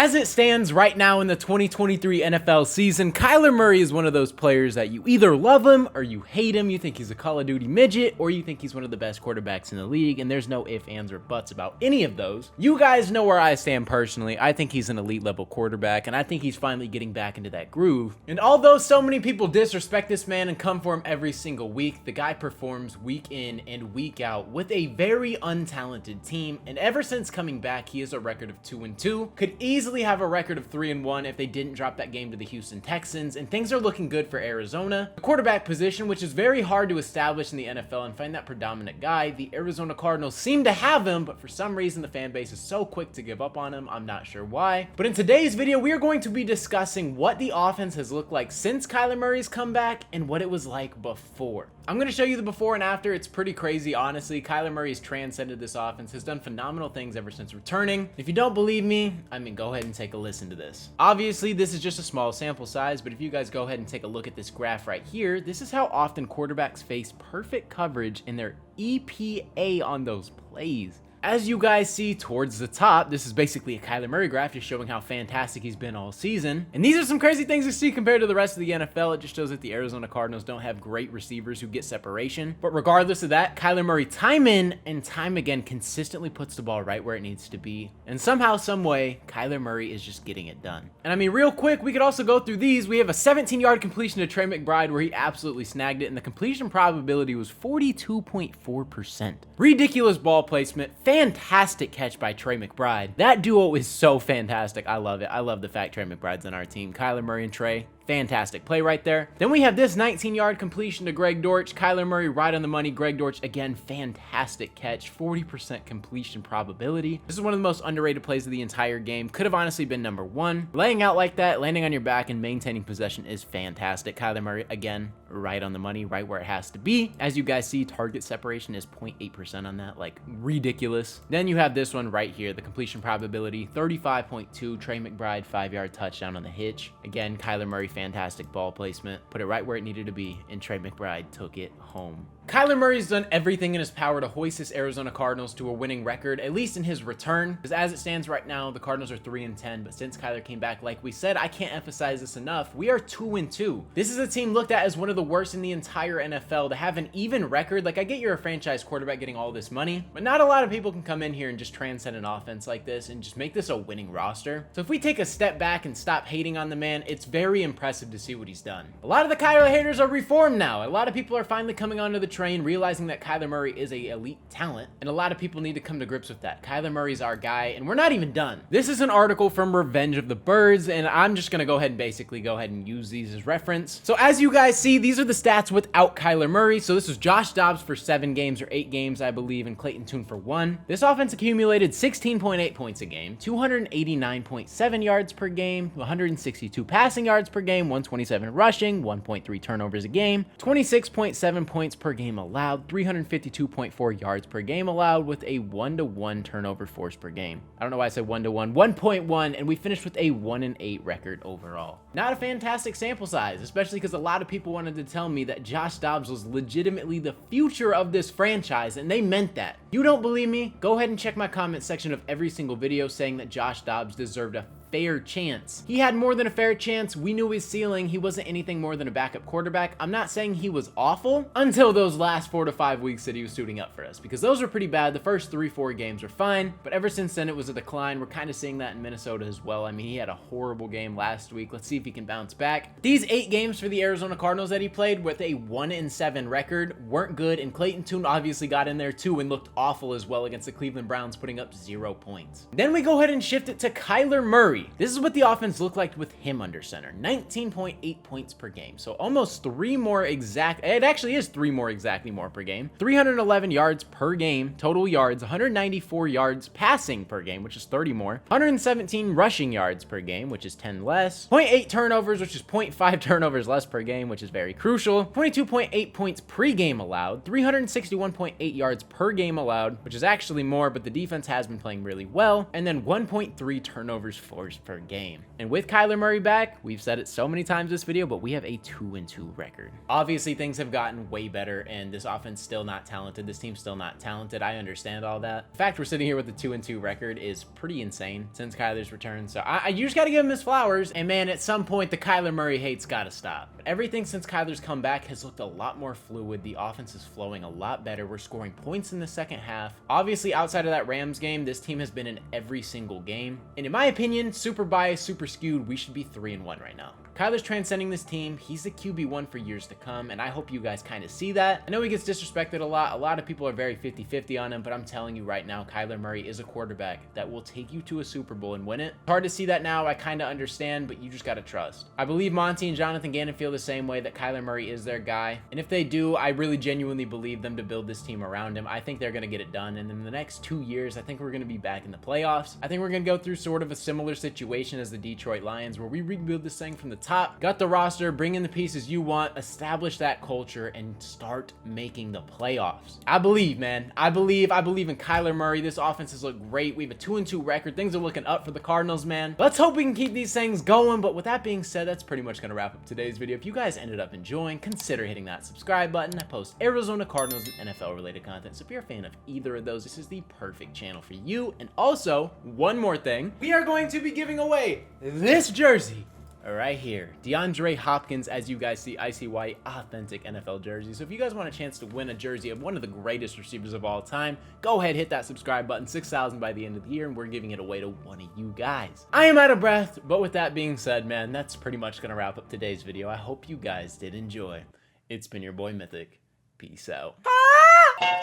As it stands right now in the 2023 NFL season, Kyler Murray is one of those players that you either love him or you hate him. You think he's a Call of Duty midget, or you think he's one of the best quarterbacks in the league, and there's no ifs, ands, or buts about any of those. You guys know where I stand personally. I think he's an elite level quarterback, and I think he's finally getting back into that groove. And although so many people disrespect this man and come for him every single week, the guy performs week in and week out with a very untalented team, and ever since coming back, he has a record of 2-2. Could easily have a record of 3-1 if they didn't drop that game to the Houston Texans, and things are looking good for Arizona. The quarterback position, which is very hard to establish in the NFL and find that predominant guy, the Arizona Cardinals seem to have him, but for some reason the fan base is so quick to give up on him. I'm not sure why. But in today's video, we are going to be discussing what the offense has looked like since Kyler Murray's comeback and what it was like before. I'm going to show you the before and after. It's pretty crazy, honestly. Kyler Murray has transcended this offense, has done phenomenal things ever since returning. If you don't believe me, go ahead and take a listen to this. Obviously, this is just a small sample size, but if you guys go ahead and take a look at this graph right here, this is how often quarterbacks face perfect coverage in their EPA on those plays. As you guys see towards the top, this is basically a Kyler Murray graph just showing how fantastic he's been all season. And these are some crazy things to see compared to the rest of the NFL. It just shows that the Arizona Cardinals don't have great receivers who get separation. But regardless of that, Kyler Murray time in and time again consistently puts the ball right where it needs to be. And somehow, some way, Kyler Murray is just getting it done. And real quick, we could also go through these. We have a 17-yard completion to Trey McBride where he absolutely snagged it, and the completion probability was 42.4%. Ridiculous ball placement. Fantastic catch by Trey McBride. That duo is so fantastic. I love it. I love the fact Trey McBride's on our team. Kyler Murray and Trey, fantastic play right there. Then we have this 19-yard completion to Greg Dortch. Kyler Murray right on the money. Greg Dortch, again, fantastic catch. 40% completion probability. This is one of the most underrated plays of the entire game. Could have honestly been number one. Laying out like that, landing on your back and maintaining possession is fantastic. Kyler Murray, again, right on the money, right where it has to be. As you guys see, target separation is 0.8% on that, like ridiculous. Then you have this one right here, the completion probability, 35.2, Trey McBride, 5-yard touchdown on the hitch. Again, Kyler Murray, fantastic ball placement, put it right where it needed to be, and Trey McBride took it home. Kyler Murray's done everything in his power to hoist this Arizona Cardinals to a winning record, at least in his return. Because as it stands right now, the Cardinals are 3-10, but since Kyler came back, like we said, I can't emphasize this enough, we are 2-2. This is a team looked at as one of the worst in the entire NFL. To have an even record, like I get you're a franchise quarterback getting all this money, but not a lot of people can come in here and just transcend an offense like this and just make this a winning roster. So if we take a step back and stop hating on the man, it's very impressive to see what he's done. A lot of the Kyler haters are reformed now. A lot of people are finally coming onto the train, realizing that Kyler Murray is a elite talent, and a lot of people need to come to grips with that. Kyler Murray's our guy, and we're not even done. This is an article from Revenge of the Birds, and I'm just gonna go ahead and use these as reference. So as you guys see, these are the stats without Kyler Murray. So this is Josh Dobbs for 7 games or 8 games, I believe, and Clayton Tune for 1. This offense accumulated 16.8 points a game, 289.7 yards per game, 162 passing yards per game, 127 rushing, 1.3 turnovers a game, 26.7 points per game allowed, 352.4 yards per game allowed, with a 1-to-1 turnover force per game. I don't know why I said 1-to-1, 1.1, and we finished with a 1-8 record overall. Not a fantastic sample size, especially because a lot of people wanted to tell me that Josh Dobbs was legitimately the future of this franchise, and they meant that. You don't believe me? Go ahead and check my comment section of every single video saying that Josh Dobbs deserved a fair chance. He had more than a fair chance. We knew his ceiling. He wasn't anything more than a backup quarterback. I'm not saying he was awful until those last 4 to 5 weeks that he was suiting up for us, because those were pretty bad. The first 3-4 games were fine, but ever since then it was a decline. We're kind of seeing that in Minnesota as well. He had a horrible game last week. Let's see if he can bounce back. These 8 games for the Arizona Cardinals that he played with a 1-7 record weren't good, and Clayton Tune obviously got in there too and looked awful as well against the Cleveland Browns, putting up 0 points. Then we go ahead and shift it to Kyler Murray. This is what the offense looked like with him under center. 19.8 points per game. So almost 3 more exact. It actually is 3 more exactly more per game. 311 yards per game, total yards, 194 yards passing per game, which is 30 more. 117 rushing yards per game, which is 10 less. 0.8 turnovers, which is 0.5 turnovers less per game, which is very crucial. 22.8 points pre-game allowed. 361.8 yards per game allowed, which is actually more, but the defense has been playing really well. And then 1.3 turnovers forced turnovers per game. And with Kyler Murray back, we've said it so many times this video, but we have a 2-2 record. Obviously, things have gotten way better, and this offense still not talented. This team's still not talented. I understand all that. The fact we're sitting here with a 2-2 record is pretty insane since Kyler's return. So you just got to give him his flowers. And man, at some point, the Kyler Murray hate's got to stop. Everything since Kyler's come back has looked a lot more fluid. The offense is flowing a lot better. We're scoring points in the second half. Obviously, outside of that Rams game, this team has been in every single game. And in my opinion, super biased, super skewed, we should be 3-1 right now. Kyler's transcending this team. He's the QB1 for years to come, and I hope you guys kind of see that. I know he gets disrespected a lot. A lot of people are very 50-50 on him, but I'm telling you right now, Kyler Murray is a quarterback that will take you to a Super Bowl and win it. Hard to see that now. I kind of understand, but you just got to trust. I believe Monty and Jonathan Gannon feel the same way, that Kyler Murray is their guy. And if they do, I really genuinely believe them to build this team around him. I think they're going to get it done. And in the next 2 years, I think we're going to be back in the playoffs. I think we're going to go through sort of a similar situation as the Detroit Lions, where we rebuild this thing from the top, got the roster, bring in the pieces you want, establish that culture, and start making the playoffs. I believe, man. I believe in Kyler Murray. This offense has looked great. We have a 2-2 record. Things are looking up for the Cardinals, man. Let's hope we can keep these things going. But with that being said, that's pretty much going to wrap up today's video. If you guys ended up enjoying, consider hitting that subscribe button. I post Arizona Cardinals and NFL related content. So if you're a fan of either of those, this is the perfect channel for you. And also, one more thing, we are going to be giving away this jersey right here. DeAndre Hopkins, as you guys see, icy white, authentic NFL jersey. So if you guys want a chance to win a jersey of one of the greatest receivers of all time, go ahead, hit that subscribe button. 6,000 by the end of the year, and we're giving it away to one of you guys. I am out of breath, but with that being said, man, that's pretty much going to wrap up today's video. I hope you guys did enjoy. It's been your boy Mythic. Peace out.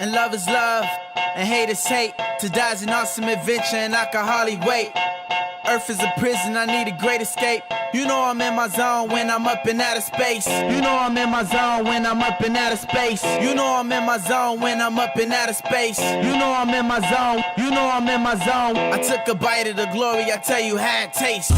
And love is love, and hate is hate. To die's an awesome adventure, and I can hardly wait. Earth is a prison, I need a great escape. You know I'm in my zone when I'm up in outer space. You know I'm in my zone when I'm up in outer space. You know I'm in my zone when I'm up in outer space. You know I'm in my zone. You know I'm in my zone. I took a bite of the glory, I tell you how it tastes.